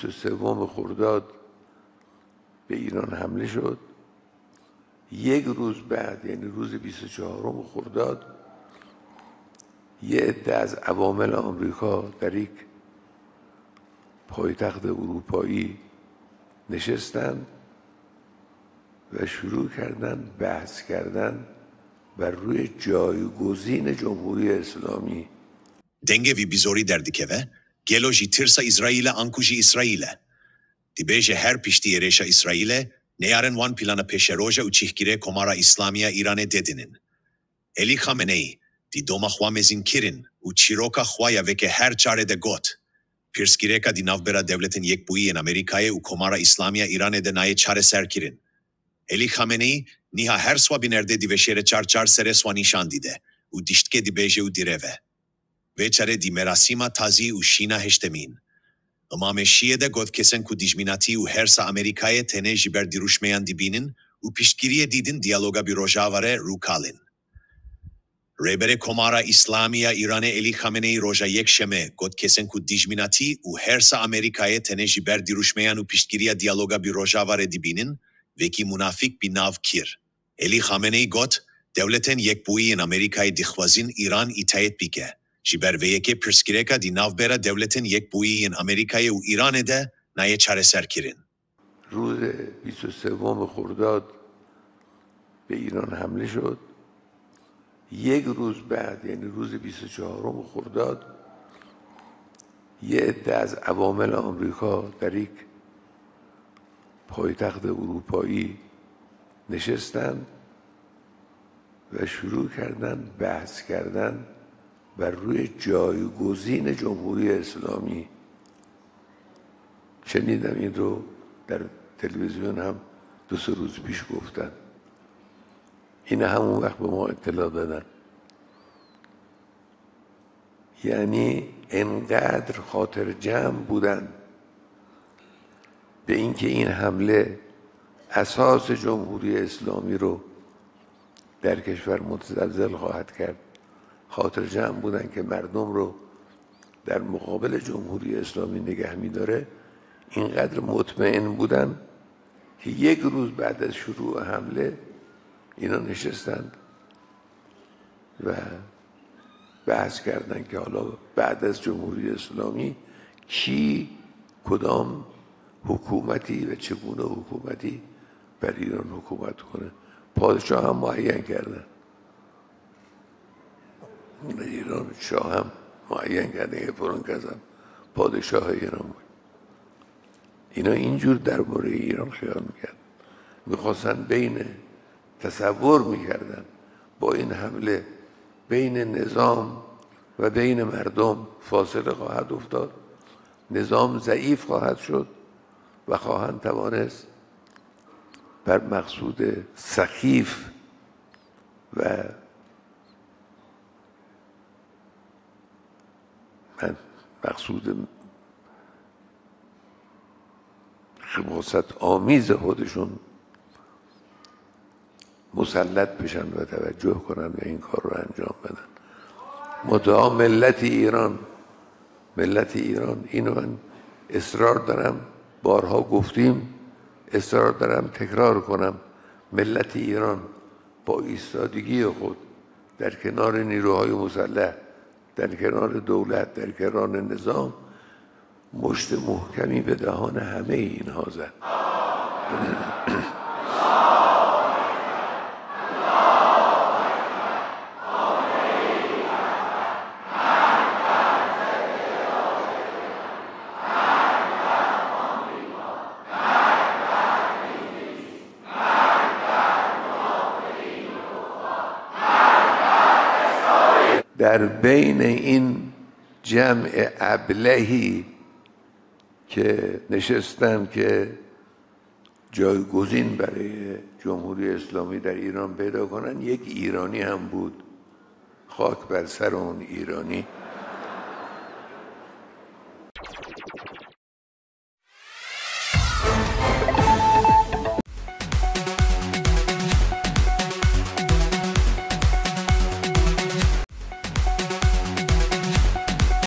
23 خرداد به ایران حمله شد. یک روز بعد، یعنی روز 24 خرداد، یه عده از عوامل آمریکا در یک پایتخت اروپایی نشستند و شروع کردن بحث کردن بر روی جایگزین جمهوری اسلامی. Denge vi bizori derdikeve, gelo ji tirsa İsrail'e anku ji İsrail'e. Dibeje her pişti yereşa İsrail'e, neyaren wan plana peşeroja u çihkire komara İslamiya İran'e dedinin. Eli Khamenei, di doma xwamezin kirin, u çiroka xwaya veke her çare de got. Pirskireka di navbera devletin yekbuyi en Amerika'ye u komara İslamiya İran'e de naye çare ser kirin. Eli Khamenei, niha her swa binerde di veşere çar sere swa nişan dide, u diştke dibeje u direve. Veçare di merasima tazi u şina heştemin. Amame şiye de god kesen ku dijminati u hersa Amerika'ye tene jiber diruşmeyan dibinin, u piştgiriye didin diyaloga bir rojavare rukalin. Rebere komara İslamiya İran'e Eli Khamenei roja yekşeme god kesen ku dijminati u hersa Amerika'ye tene jiber diruşmeyan u piştgiriya diyaloga bir rojavare dibinin, veki munafik bir nav kir. Eli Khamenei god, devleten yekbuyi en Amerika'ye dixvazin İran itayet bike. Jiber veyeke pirskireka di navbera devletin yekbuyi en Amerika'ye u İran'e de naye çare ser kirin. روز 23 خرداد به ایران حمله شد. یک روز بعد، یعنی روز 24 خرداد، یه عده از عوامل آمریکا در یک پایتخت اروپایی نشستند و شروع کردن بحث کردن بر روی جایگزین جمهوری اسلامی. شنیدم این رو در تلویزیون هم 2-3 روز پیش گفتن. این همون وقت به ما اطلاع دادن. یعنی انقدر خاطر جمع بودن به اینکه این حمله اساس جمهوری اسلامی رو در کشور متزلزل خواهد کرد، خاطر جمع بودن که مردم رو در مقابل جمهوری اسلامی نگه می‌داره، اینقدر مطمئن بودن که یک روز بعد از شروع حمله اینا نشستند و بحث کردن که حالا بعد از جمهوری اسلامی کی کدام حکومتی و چگونه حکومتی بر ایران حکومت کنه. پادشاه هم معین کردن، ایران شاه هم معین کردن که فلان کس هم پادشاه ایران بود. اینا اینجور درباره ایران خیال میکردن، میخواستن تصور میکردن با این حمله بین نظام و بین مردم فاصله خواهد افتاد، نظام ضعیف خواهد شد و خواهند توانست بر مقصود سخیف و مقصود خباثت آمیز خودشون مسلط بشن و توجه کنن و این کار رو انجام بدن. منتها ملت ایران اینو من اصرار دارم، بارها گفتیم، اصرار دارم تکرار کنم، ملت ایران با ایستادگی خود در کنار نیروهای مسلح، در کنار دولت، در کنار نظام، مشت محکمی به دهان همه اینها زد. در بین این جمع ابلهی که نشستن که جایگزین برای جمهوری اسلامی در ایران پیدا کنن، یک ایرانی هم بود. خاک بر سر اون ایرانی.